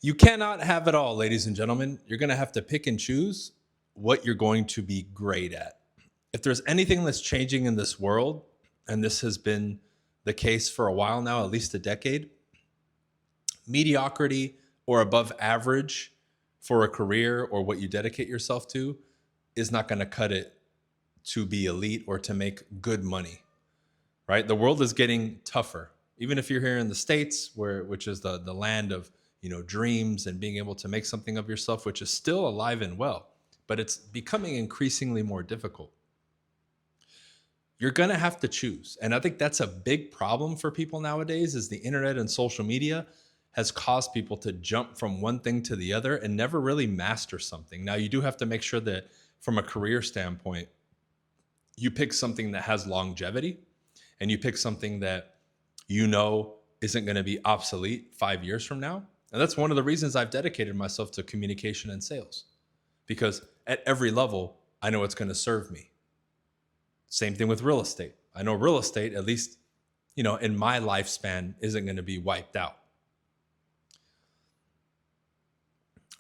You cannot have it all, ladies and gentlemen. You're going to have to pick and choose what you're going to be great at. If there's anything that's changing in this world, and this has been the case for a while now, at least a decade, mediocrity or above average for a career or what you dedicate yourself to is not going to cut it to be elite or to make good money, right? The world is getting tougher. Even if you're here in the States, which is the land of dreams and being able to make something of yourself, which is still alive and well, but it's becoming increasingly more difficult. You're going to have to choose. And I think that's a big problem for people nowadays is the internet and social media has caused people to jump from one thing to the other and never really master something. Now, you do have to make sure that from a career standpoint, you pick something that has longevity and you pick something that isn't going to be obsolete 5 years from now. And that's one of the reasons I've dedicated myself to communication and sales, because at every level, I know it's going to serve me. Same thing with real estate. I know real estate, at least, in my lifespan, isn't going to be wiped out.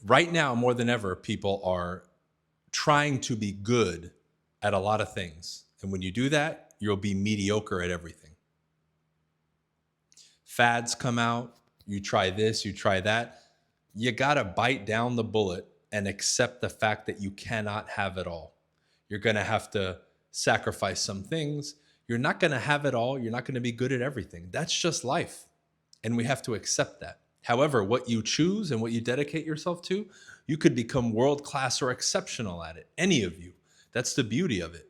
Right now, more than ever, people are trying to be good at a lot of things. And when you do that, you'll be mediocre at everything. Fads come out, you try this, you try that. You got to bite down the bullet and accept the fact that you cannot have it all. You're going to have to sacrifice some things. You're not going to have it all. You're not going to be good at everything. That's just life. And we have to accept that. However, what you choose and what you dedicate yourself to, you could become world-class or exceptional at it. Any of you. That's the beauty of it.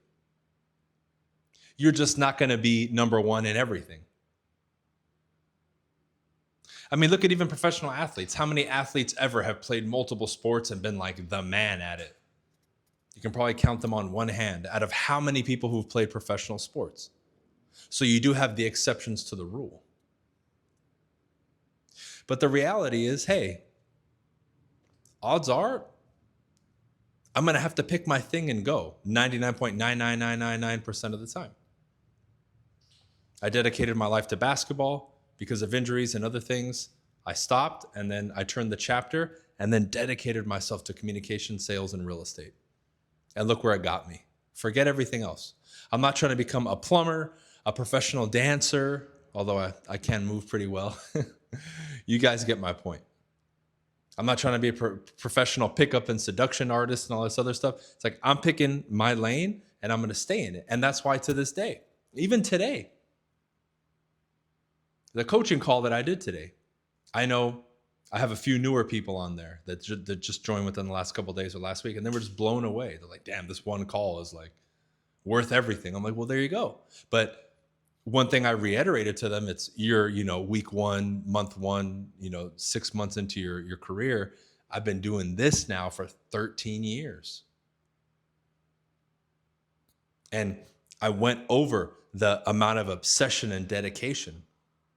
You're just not going to be number one in everything. I mean, look at even professional athletes. How many athletes ever have played multiple sports and been like the man at it? You can probably count them on one hand out of how many people who've played professional sports. So you do have the exceptions to the rule. But the reality is, hey, odds are I'm going to have to pick my thing and go 99.99999% of the time. I dedicated my life to basketball because of injuries and other things. I stopped and then I turned the chapter and then dedicated myself to communication, sales, and real estate. And look where it got me. Forget everything else. I'm not trying to become a plumber, a professional dancer, although I can move pretty well. You guys get my point. I'm not trying to be a professional pickup and seduction artist and all this other stuff. It's like I'm picking my lane and I'm going to stay in it. And that's why to this day, even today, the coaching call that I did today, I know I have a few newer people on there that just joined within the last couple of days or last week, and they were just blown away. They're like, damn, this one call is like worth everything. I'm like, well, there you go. But one thing I reiterated to them, it's you're, week one, month one, 6 months into your career. I've been doing this now for 13 years. And I went over the amount of obsession and dedication.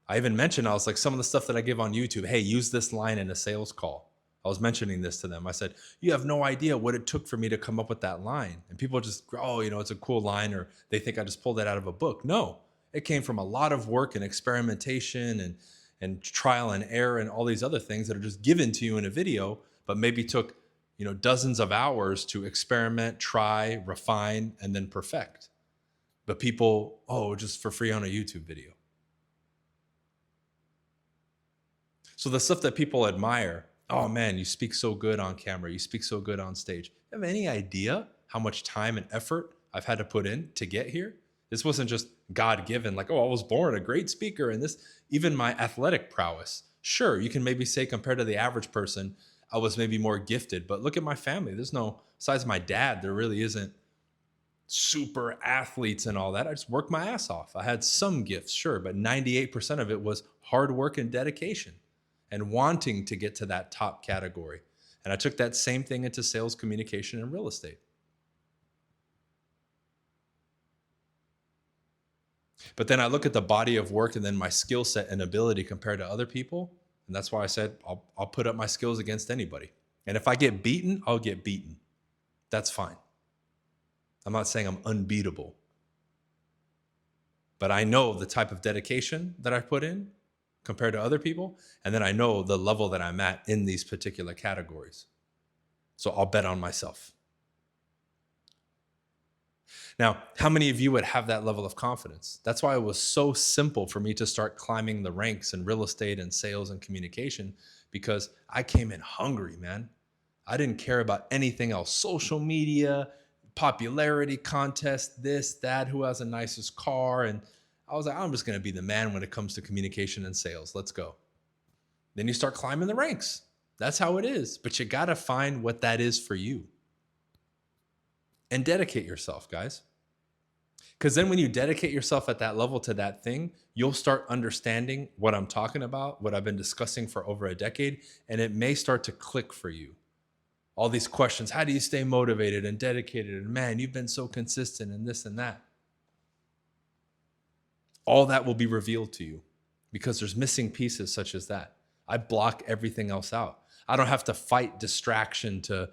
I even mentioned, I was like, some of the stuff that I give on YouTube, hey, use this line in a sales call. I was mentioning this to them. I said, you have no idea what it took for me to come up with that line. And people just, it's a cool line, or they think I just pulled that out of a book. No, it came from a lot of work and experimentation and trial and error and all these other things that are just given to you in a video, but maybe took, dozens of hours to experiment, try, refine, and then perfect. But people, just for free on a YouTube video. So the stuff that people admire, oh man, you speak so good on camera, you speak so good on stage. You have any idea how much time and effort I've had to put in to get here? This wasn't just God-given, like, I was born a great speaker, and this, even my athletic prowess. Sure, you can maybe say compared to the average person, I was maybe more gifted, but look at my family. Besides my dad, there really isn't super athletes and all that. I just worked my ass off. I had some gifts, sure, but 98% of it was hard work and dedication and wanting to get to that top category. And I took that same thing into sales, communication, and real estate. But then I look at the body of work and then my skill set and ability compared to other people. And that's why I said, I'll put up my skills against anybody. And if I get beaten, I'll get beaten. That's fine. I'm not saying I'm unbeatable. But I know the type of dedication that I put in, compared to other people. And then I know the level that I'm at in these particular categories. So I'll bet on myself. Now, how many of you would have that level of confidence? That's why it was so simple for me to start climbing the ranks in real estate and sales and communication, because I came in hungry, man. I didn't care about anything else. Social media, popularity contest, this, that, who has the nicest car. And I was like, I'm just going to be the man when it comes to communication and sales. Let's go. Then you start climbing the ranks. That's how it is. But you got to find what that is for you. And dedicate yourself, guys. Because then when you dedicate yourself at that level to that thing, you'll start understanding what I'm talking about, what I've been discussing for over a decade, and it may start to click for you. All these questions, how do you stay motivated and dedicated? And man, you've been so consistent and this and that. All that will be revealed to you because there's missing pieces such as that. I block everything else out. I don't have to fight distraction to,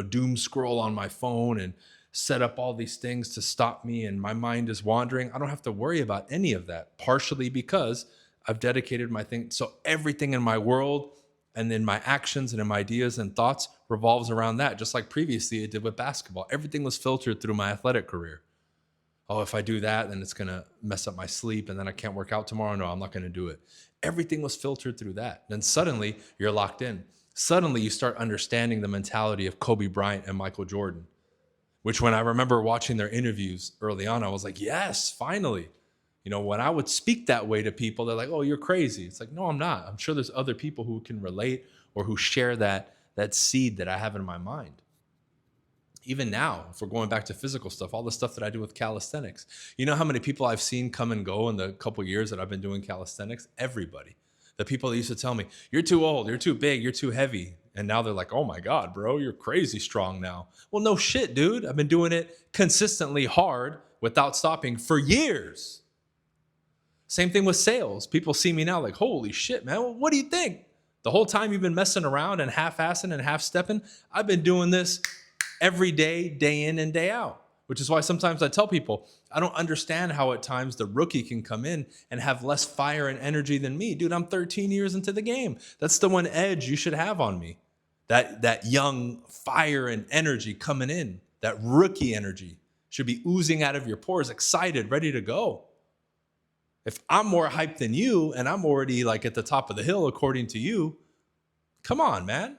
doom scroll on my phone and set up all these things to stop me and my mind is wandering. I don't have to worry about any of that, partially because I've dedicated my thing. So everything in my world and in my actions and in my ideas and thoughts revolves around that, just like previously it did with basketball. Everything was filtered through my athletic career. Oh, if I do that, then it's going to mess up my sleep and then I can't work out tomorrow. No, I'm not going to do it. Everything was filtered through that. Then suddenly you're locked in. Suddenly you start understanding the mentality of Kobe Bryant and Michael Jordan, which when I remember watching their interviews early on, I was like, yes, finally. When I would speak that way to people, they're like, oh, you're crazy. It's like, no, I'm not. I'm sure there's other people who can relate or who share that seed that I have in my mind. Even now, if we're going back to physical stuff, all the stuff that I do with calisthenics, you know how many people I've seen come and go in the couple years that I've been doing calisthenics? Everybody. The people that used to tell me, you're too old, you're too big, you're too heavy. And now they're like, oh my God, bro, you're crazy strong now. Well, no shit, dude. I've been doing it consistently hard without stopping for years. Same thing with sales. People see me now like, holy shit, man, well, what do you think? The whole time you've been messing around and half-assing and half-stepping, I've been doing this every day, day in and day out, which is why sometimes I tell people, I don't understand how at times the rookie can come in and have less fire and energy than me. Dude, I'm 13 years into the game. That's the one edge you should have on me. That young fire and energy coming in, that rookie energy should be oozing out of your pores, excited, ready to go. If I'm more hyped than you and I'm already like at the top of the hill, according to you, come on, man.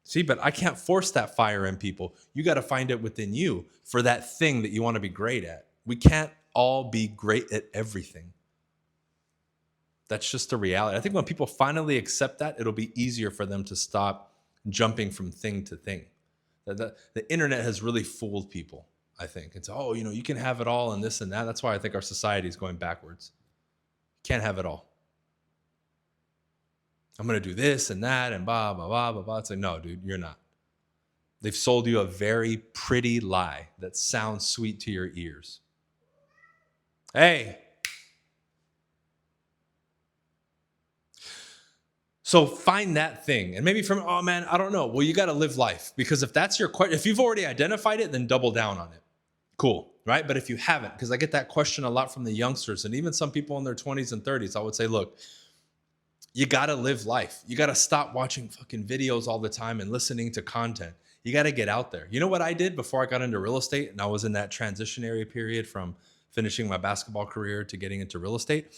See, but I can't force that fire in people. You got to find it within you for that thing that you want to be great at. We can't all be great at everything. That's just the reality. I think when people finally accept that, it'll be easier for them to stop jumping from thing to thing. The internet has really fooled people, I think. It's, you can have it all and this and that. That's why I think our society is going backwards. Can't have it all. I'm going to do this and that and blah, blah, blah, blah, blah. It's like, no, dude, you're not. They've sold you a very pretty lie that sounds sweet to your ears. Hey. So find that thing. And maybe from, oh man, I don't know. Well, you got to live life. Because if that's your question, if you've already identified it, then double down on it. Cool, right? But if you haven't, because I get that question a lot from the youngsters and even some people in their 20s and 30s, I would say, look, you got to live life. You got to stop watching fucking videos all the time and listening to content. You got to get out there. You know what I did before I got into real estate? And I was in that transitionary period from finishing my basketball career to getting into real estate.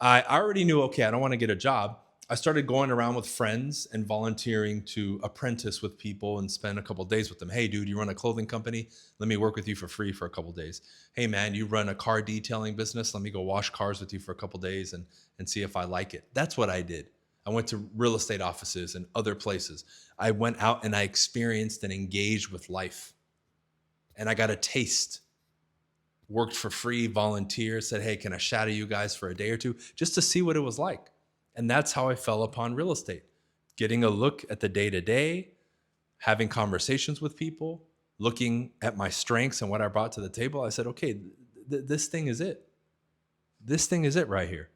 I already knew, okay, I don't want to get a job. I started going around with friends and volunteering to apprentice with people and spend a couple of days with them. Hey, dude, you run a clothing company? Let me work with you for free for a couple of days. Hey, man, you run a car detailing business? Let me go wash cars with you for a couple of days and see if I like it. That's what I did. I went to real estate offices and other places. I went out and I experienced and engaged with life. And I got a taste. Worked for free, volunteered, said, hey, can I shadow you guys for a day or two just to see what it was like? And that's how I fell upon real estate, getting a look at the day-to-day, having conversations with people, looking at my strengths and what I brought to the table. I said, okay, this thing is it. This thing is it right here.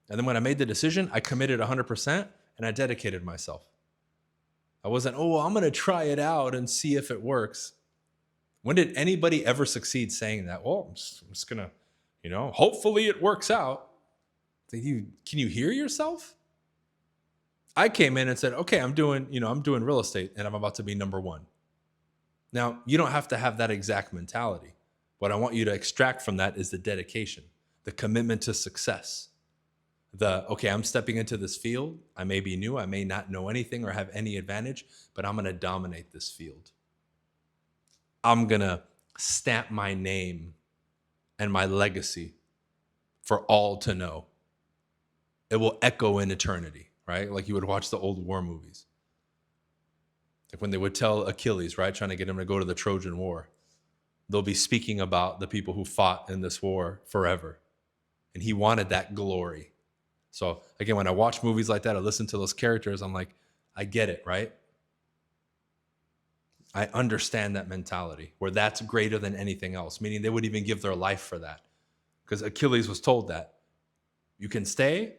And then when I made the decision, I committed 100% and I dedicated myself. I wasn't, I'm going to try it out and see if it works. When did anybody ever succeed saying that? Well, I'm just going to, hopefully it works out. Can you hear yourself? I came in and said, okay, I'm doing real estate and I'm about to be number one. Now, you don't have to have that exact mentality. What I want you to extract from that is the dedication, the commitment to success. Okay, I'm stepping into this field. I may be new. I may not know anything or have any advantage, but I'm going to dominate this field. I'm going to stamp my name and my legacy for all to know. It will echo in eternity, right? Like you would watch the old war movies. Like when they would tell Achilles, right, trying to get him to go to the Trojan War, they'll be speaking about the people who fought in this war forever. And he wanted that glory. So again, when I watch movies like that, I listen to those characters, I'm like, I get it, right? I understand that mentality where that's greater than anything else, meaning they would even give their life for that. Because Achilles was told that you can stay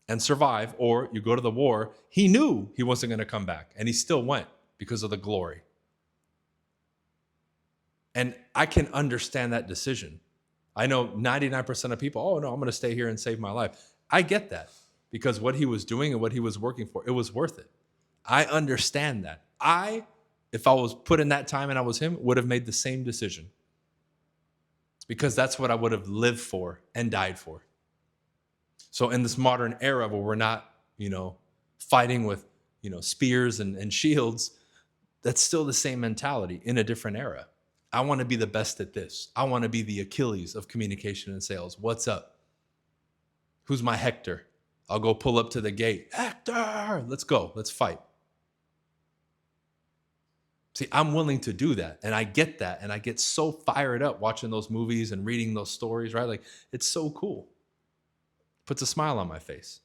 and survive, or you go to the war. He knew he wasn't going to come back, and he still went because of the glory. And I can understand that decision. I know 99% of people, oh no, I'm going to stay here and save my life. I get that because what he was doing and what he was working for, it was worth it. I understand that. If I was put in that time and I was him, would have made the same decision because that's what I would have lived for and died for. So in this modern era where we're not, fighting with, spears and shields, that's still the same mentality in a different era. I want to be the best at this. I want to be the Achilles of communication and sales. What's up? Who's my Hector? I'll go pull up to the gate. Hector, let's go. Let's fight. See, I'm willing to do that. And I get that. And I get so fired up watching those movies and reading those stories, right? Like, it's so cool. Puts a smile on my face.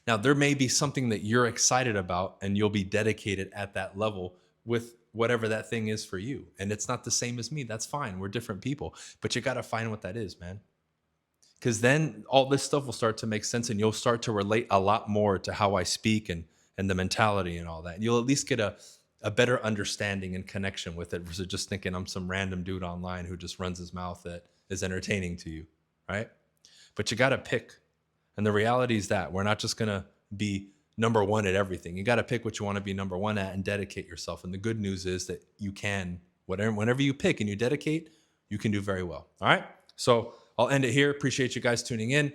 Now, there may be something that you're excited about and you'll be dedicated at that level with whatever that thing is for you. And it's not the same as me. That's fine. We're different people. But you got to find what that is, man. Because then all this stuff will start to make sense and you'll start to relate a lot more to how I speak and the mentality and all that. And you'll at least get a better understanding and connection with it versus just thinking I'm some random dude online who just runs his mouth that is entertaining to you, right? But you got to pick. And the reality is that we're not just going to be number one at everything. You got to pick what you want to be number one at and dedicate yourself. And the good news is that you can, whenever you pick and you dedicate, you can do very well. All right. So I'll end it here. Appreciate you guys tuning in.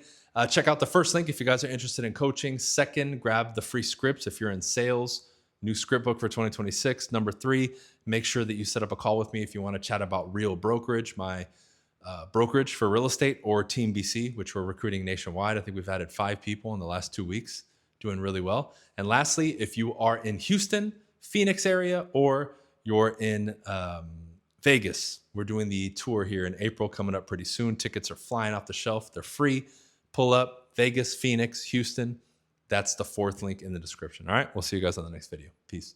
Check out the first link if you guys are interested in coaching. Second, grab the free scripts if you're in sales. New script book for 2026. Number 3, make sure that you set up a call with me if you want to chat about Real Brokerage, my brokerage for real estate, or Team BC, which we're recruiting nationwide. I think we've added 5 people in the last 2 weeks, doing really well. And lastly, if you are in Houston, Phoenix area, or you're in Vegas, we're doing the tour here in April coming up pretty soon. Tickets are flying off the shelf. They're free. Pull up Vegas, Phoenix, Houston. That's the 4th link in the description. All right. We'll see you guys on the next video. Peace.